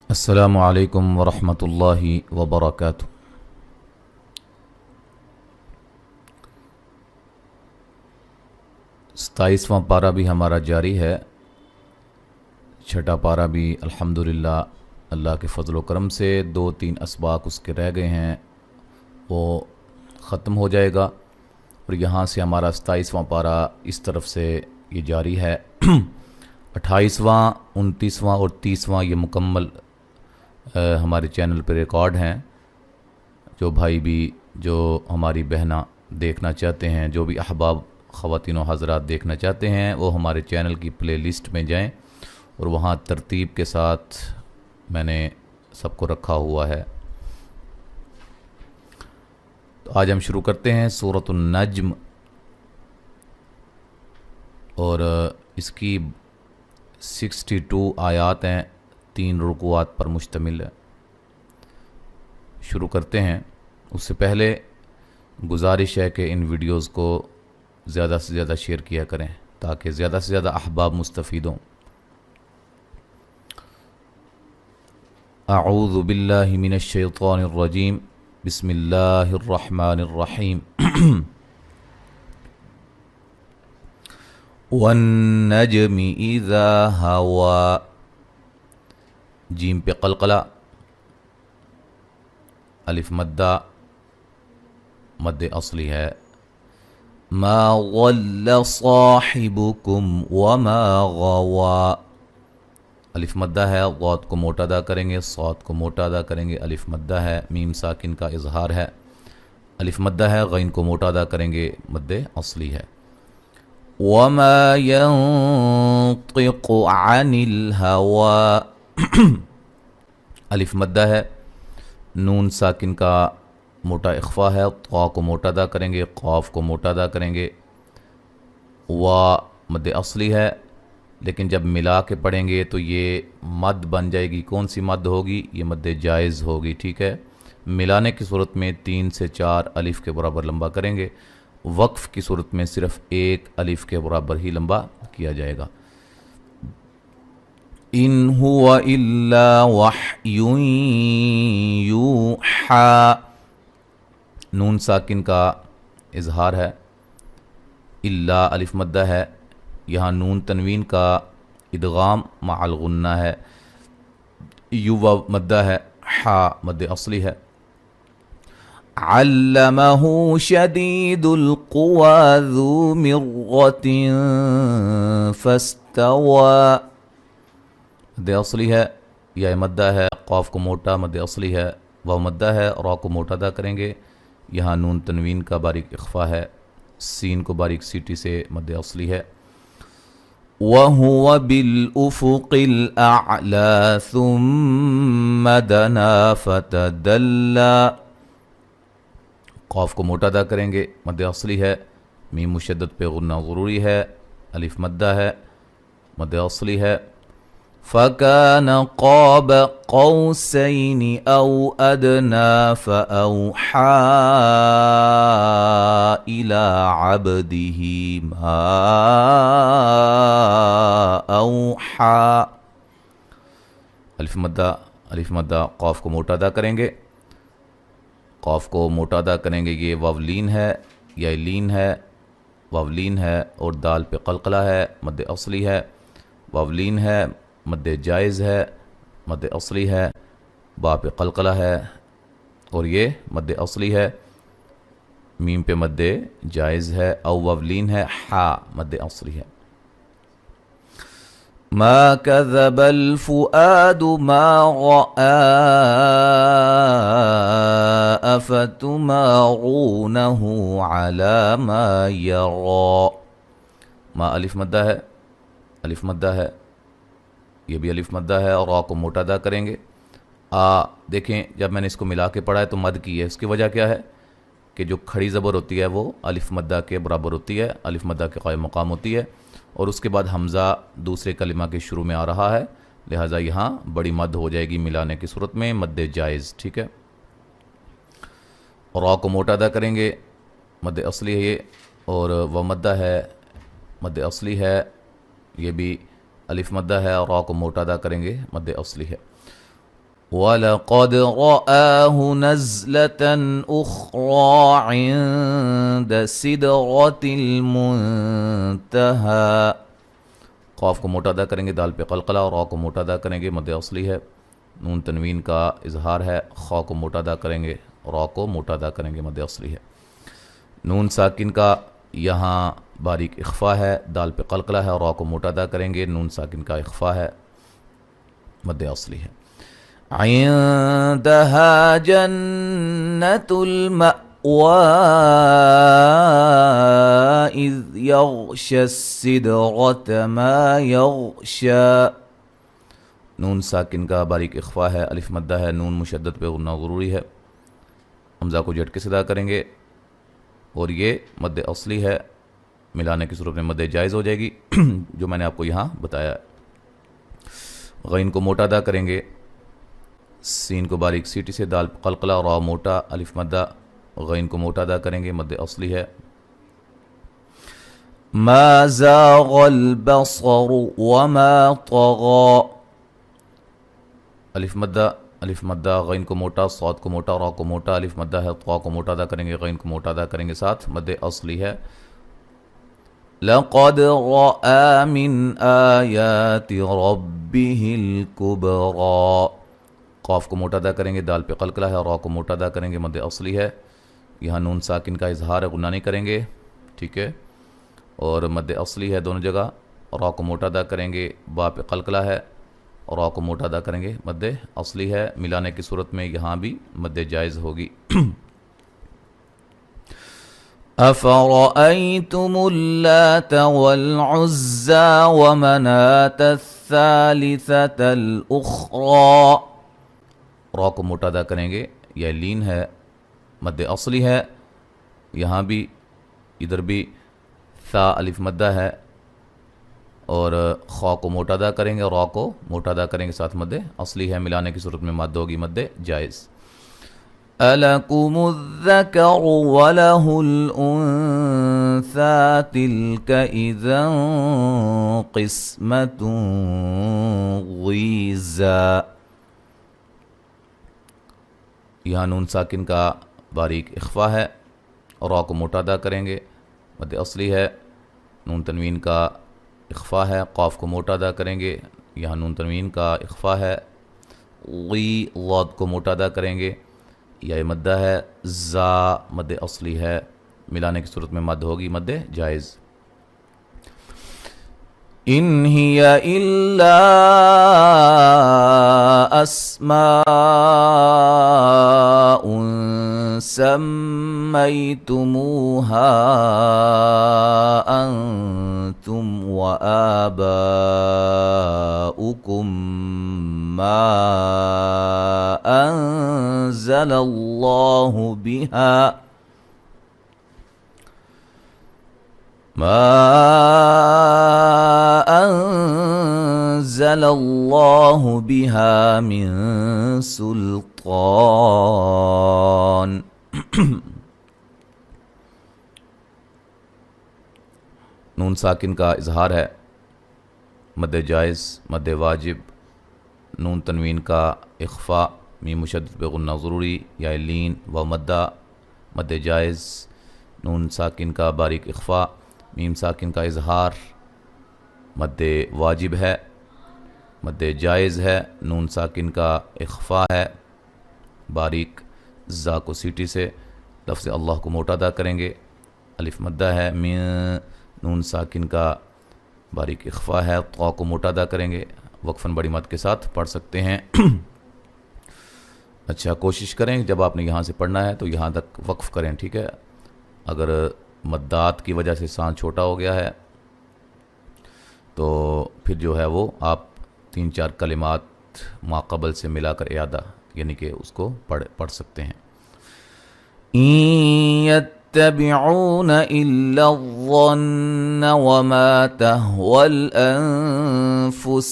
السلام علیکم ورحمۃ اللہ وبرکاتہ۔ ستائیسواں پارہ بھی ہمارا جاری ہے، چھٹا پارہ بھی الحمدللہ اللہ کے فضل و کرم سے 2-3 اسباق اس کے رہ گئے ہیں، وہ ختم ہو جائے گا، اور یہاں سے ہمارا 27واں پارہ اس طرف سے یہ جاری ہے۔ 28واں، 29واں اور 30واں یہ مکمل ہمارے چینل پہ ریکارڈ ہیں۔ جو بھائی بھی، جو ہماری بہنیں دیکھنا چاہتے ہیں، جو بھی احباب خواتین و حضرات دیکھنا چاہتے ہیں، وہ ہمارے چینل کی پلے لسٹ میں جائیں، اور وہاں ترتیب کے ساتھ میں نے سب کو رکھا ہوا ہے۔ تو آج ہم شروع کرتے ہیں سورۃ النجم، اور اس کی 62 آیات ہیں، 3 رکوعات پر مشتمل ہے۔ شروع کرتے ہیں۔ اس سے پہلے گزارش ہے کہ ان ویڈیوز کو زیادہ سے زیادہ شیئر کیا کریں تاکہ زیادہ سے زیادہ احباب مستفید ہوں۔ اعوذ باللہ من الشیطان الرجیم، بسم اللہ الرحمن الرحیم۔ والنجم اذا ہوا، جیم پہ قلقلہ، الف مدہ، مد اصلی ہے۔ ما ضل صاحبکم وما غوا، الف مدہ ہے، غوت کو موٹا ادا کریں گے، صاد کو موٹا ادا کریں گے، الف مدہ ہے، میم ساکن کا اظہار ہے، الف مدہ ہے، غین کو موٹا ادا کریں گے، مد اصلی ہے۔ وما ينطق عن الهوى، الف مدہ ہے، نون ساکن کا موٹا اخفا ہے، طا کو موٹا ادا کریں گے، قاف کو موٹا ادا کریں گے، وا مد اصلی ہے، لیکن جب ملا کے پڑھیں گے تو یہ مد بن جائے گی۔ کون سی مد ہوگی؟ یہ مد جائز ہوگی، ٹھیک ہے۔ ملانے کی صورت میں 3 سے 4 الف کے برابر لمبا کریں گے، وقف کی صورت میں صرف 1 الف کے برابر ہی لمبا کیا جائے گا۔ ان هو الا وحی یوحی، نون ساکن کا اظہار ہے، الا الف مدہ ہے، یہاں نون تنوین کا ادغام مع الغنہ ہے، یو مدہ ہے، حا مد اصلی ہے۔ علمہ شدید القوى ذو مرۃ فاستوى، مد اصلی ہے، یا مدہ ہے، قاف کو موٹا مد اصلی ہے، واو مدہ ہے، را کو موٹا ادا کریں گے، یہاں نون تنوین کا باریک اخفا ہے، سین کو باریک سیٹی سے مد اصلی ہے۔ وَهُوَ بِالْأُفُقِ الْأَعْلَى ثُمَّ دَنَا فَتَدَلَّى، قاف کو موٹا ادا کریں گے، مد اصلی ہے، میم مشدد پہ غنہ ضروری ہے، الف مدہ ہے، مد اصلی ہے۔ فَكَانَ قَابَ قَوْسَيْنِ أَوْ أَدْنَىٰ فَأَوْحَىٰ إِلَىٰ عَبْدِهِ مَا أَوْحَىٰ، الف مدہ، قاف کو موٹا ادا کریں گے، قاف کو موٹا ادا کریں گے، یہ واولین ہے یا لین ہے، واولین ہے، اور دال پہ قلقلہ ہے، مد اصلی ہے، واولین ہے، مد جائز ہے، مد اصلی ہے، با پہ قلقلہ ہے، اور یہ مد اصلی ہے، میم پہ مد جائز ہے، او واولین ہے، حا مد اصلی ہے۔ ما كذب الفؤاد ما رأى أفتمارونه على ما يرى، ما الف مدہ ہے، الف مدہ ہے، یہ بھی الف مدہ ہے، اور را کو موٹا ادا کریں گے۔ دیکھیں جب میں نے اس کو ملا کے پڑھا ہے تو مد کی ہے، اس کی وجہ کیا ہے کہ جو کھڑی زبر ہوتی ہے وہ الف مدہ کے برابر ہوتی ہے، الف مدہ کے قائم مقام ہوتی ہے، اور اس کے بعد حمزہ دوسرے کلمہ کے شروع میں آ رہا ہے، لہٰذا یہاں بڑی مد ہو جائے گی ملانے کی صورت میں، مد جائز، ٹھیک ہے۔ اور را کو موٹا ادا کریں گے، مد اصلی ہے یہ، اور وہ مدہ ہے، مد اصلی ہے، یہ بھی الف مدہ ہے، اور را کو موٹا ادا کریں گے، مد اصلی ہے۔ وَلَقَدْ رَآهُ نَزْلَةً أُخْرَى عِندَ سِدْرَةِ الْمُنْتَهَى. قاف کو موٹا ادا کریں گے، دال پہ قلقلہ، اور را کو موٹا ادا کریں گے، مد اصلی ہے. نون تنوین کا اظہار ہے، خا کو موٹا ادا کریں گے، را کو موٹا ادا کریں گے، مد اصلی ہے. نون ساکن کا یہاں باریک اخفا ہے، دال پہ قلقلہ ہے، اور را کو موٹا ادا کریں گے، نون ساکن کا اخفا ہے، مد اصلی ہے. عندها جنة المأوى إذ يغشى السدرة ما يغشى. نون ساکن کا باریک اخفا ہے، الف مدہ ہے، نون مشدد پہ غنہ ضروری ہے. حمزہ کو جھٹکے سے ادا کریں گے، اور یہ مد اصلی ہے، ملانے کی صورت میں مد جائز ہو جائے گی جو میں نے آپ کو یہاں بتایا. غین کو موٹا ادا کریں گے، سین کو باریک سیٹی سے، دال قلقلہ، را موٹا، الف مدہ، غین کو موٹا ادا کریں گے، مد اصلی ہے. ما زاغ البصر وما طغى. الف مدہ، غین کو موٹا، صاد کو موٹا، را کو موٹا، الف مدہ ہے، طا کو موٹا ادا کریں گے، غین کو موٹا ادا کریں گے ساتھ، مد اصلی ہے. لقد رأى من آیات ربه الكبرى. قاف کو موٹا ادا کریں گے، دال پہ قلقلہ ہے، را کو موٹا ادا کریں گے، مد اصلی ہے. یہاں نون ساکن کا اظہار ہے، غنہ نہیں کریں گے، ٹھیک ہے، اور مد اصلی ہے دونوں جگہ. را کو موٹا ادا کریں گے، با پہ قلقلہ ہے، را کو موٹا ادا کریں گے، مد اصلی ہے. ملانے کی صورت میں یہاں بھی مد جائز ہوگی. أَفَرَأَيْتُمُ اللَّاتَ وَالْعُزَّى وَمَنَاةَ الثَّالِثَةَ الْأُخْرَى. را کو موٹا ادا کریں گے، یہ لین ہے، مد اصلی ہے. یہاں بھی ادھر بھی ثا الف مدہ ہے، اور خا کو موٹا ادا کریں گے، اور را کو موٹا ادا کریں گے ساتھ، مد اصلی ہے. ملانے کی صورت میں مد ہوگی، مد جائز. أَلَكُمُ الذَّكَرُ وَلَهُ الْأُنثَى تِلْكَ إِذًا قِسْمَةٌ ضِیزَى. یہاں نون ساکن کا باریک اخفا ہے، اور را کو موٹا ادا کریں گے، مد اصلی ہے. نون تنوین کا اخفا ہے، قاف کو موٹا ادا کریں گے، یہاں نون تنوین کا اخفا ہے. غی، غاد کو موٹا ادا کریں گے، یہ مدہ ہے. زا مد اصلی ہے، ملانے کی صورت میں مد ہوگی، مد جائز. ان ہی الا اسماء سمیتموها انتم وآباؤکم ما انزل اللہ بها من سلطان. نون ساکن کا اظہار ہے، مد جائز، مد واجب. نون تنوین کا اخفا، میم مشدد پہ غنہ ضروری، یا لین و مدہ، مد جائز. نون ساکن کا باریک اخفا، میم ساکن کا اظہار، مد واجب ہے، مد جائز ہے. نون ساکن کا اخفا ہے، باریک، زا کو سیٹی سے، لفظ اللہ کو موٹا ادا کریں گے، الف مدہ ہے. نون ساکن کا باریک اخفا ہے، طا کو موٹا ادا کریں گے، وقفاً بڑی مد کے ساتھ پڑھ سکتے ہیں. اچھا، کوشش کریں جب آپ نے یہاں سے پڑھنا ہے تو یہاں تک وقف کریں، ٹھیک ہے. اگر مدات کی وجہ سے سان چھوٹا ہو گیا ہے تو پھر جو ہے وہ آپ 3-4 کلمات ماقبل سے ملا کر اعادہ، یعنی کہ اس کو پڑھ سکتے ہیں. إِن يَتَّبِعُونَ إِلَّا الظَّنَّ وَمَا تَهْوَى الْأَنفُسُ.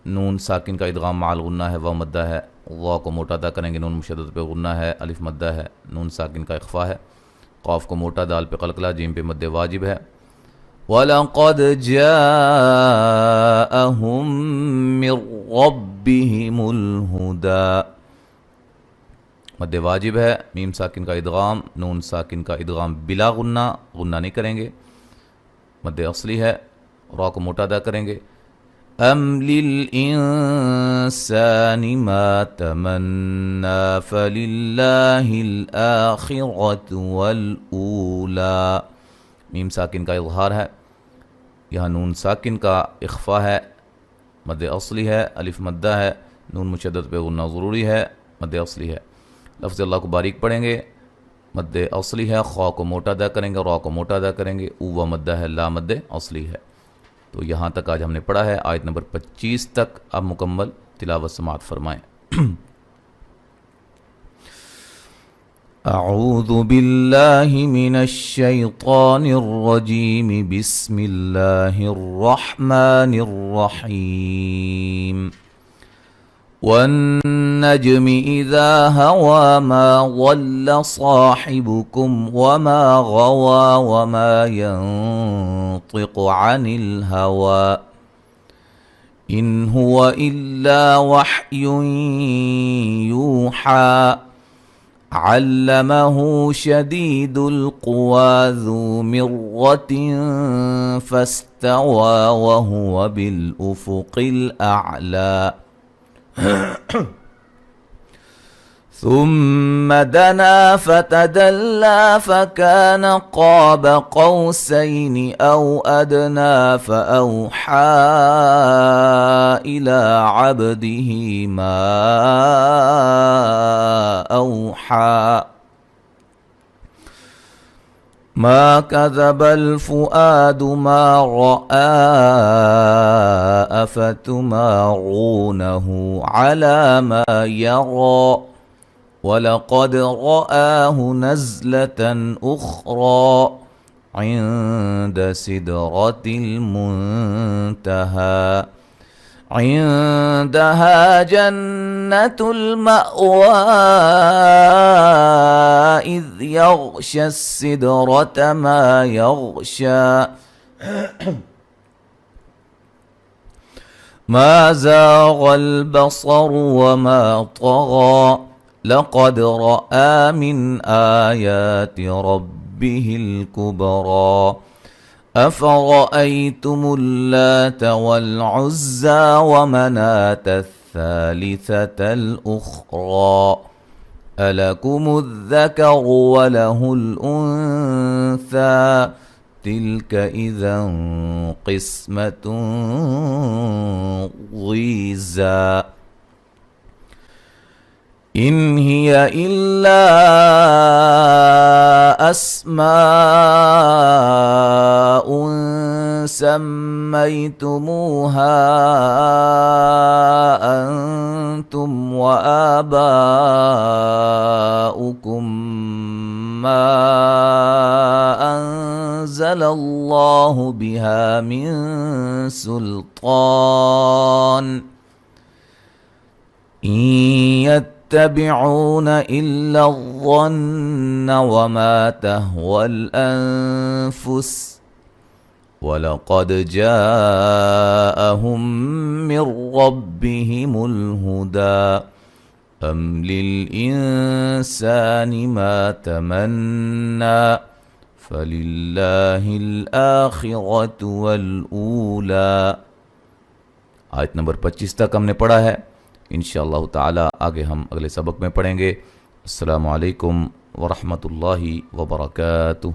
نون ساکن کا ادغام مع الغنہ ہے، و مدہ ہے. وا کو موٹا ادا کریں گے، نون مشدد پہ غنہ ہے، الف مدہ ہے. نون ساکن کا اخفا ہے، قاف کو موٹا، دال پہ قلقلہ، جیم پہ مد واجب ہے. وَلَقَدْ جَاءَهُم مِّن رَّبِّهِمُ الْهُدَىٰ. مد واجب ہے، میم ساکن کا ادغام، نون ساکن کا ادغام بلا غنہ، غنہ نہیں کریں گے. مد اصلی ہے، را کو موٹا ادا کریں گے. ام للانسان ما تمنا فللہ الآخرۃ والأولی. میم ساکن کا اظہار ہے، یہاں نون ساکن کا اخفا ہے. مد اصلی ہے، الف مدہ ہے، نون مشدد پہ غنہ ضروری ہے، مد اصلی ہے. لفظ اللہ کو باریک پڑھیں گے. مد اصلی ہے، خوا کو موٹا ادا کریں گے، را کو موٹا ادا کریں گے. اوہ مدہ ہے، لا مد اصلی ہے. تو یہاں تک آج ہم نے پڑھا ہے، آیت نمبر 25 تک. اب مکمل تلاوت سماعت فرمائیں. اعوذ باللہ من الشیطان الرجیم، بسم اللہ الرحمن الرحیم. والنجم اذا هوى ما ضل صاحبكم وما غوى وما ينطق عن الهوى إن هو إلا وحي يوحى علمه شديد القوى ذو مرة فاستوى وهو بالأفق الأعلى ثم دنا فتدلى فكان قاب قوسين أو أدنى فأوحى إلى عبده ما أوحى ما كذب الفؤاد ما رأى أفتمارونه على ما يرى ولقد رآه نزلة أخرى عند سدرة المنتهى عندها جنة المأوى إذ يغشى السدرة ما يغشى ما زاغ البصر وما طغى لقد رأى من آيات ربه الكبرى أفرأيتم اللات والعزى ومناة الثالثة الأخرى ألكم الذكر وله الأنثى تلك إذا قسمة ضيزى إن هي إلا أسماء سميتموها أنتم وآباؤكم ما أنزل الله بها من سلطان إن يتبعون إلا الظن وما تهوى الأنفس وَلَقَدْ جَاءَهُم مِّن رَّبِّهِمُ الْهُدَىٰ أَمْ لِلْإِنسَانِ مَا تَمَنَّىٰ فَلِلَّهِ الْآخِرَةُ وَالْأُولَىٰ. آیت نمبر 25 تک ہم نے پڑھا ہے. انشاءاللہ تعالی آگے ہم اگلے سبق میں پڑھیں گے. السلام علیکم ورحمۃ اللہ وبرکاتہ.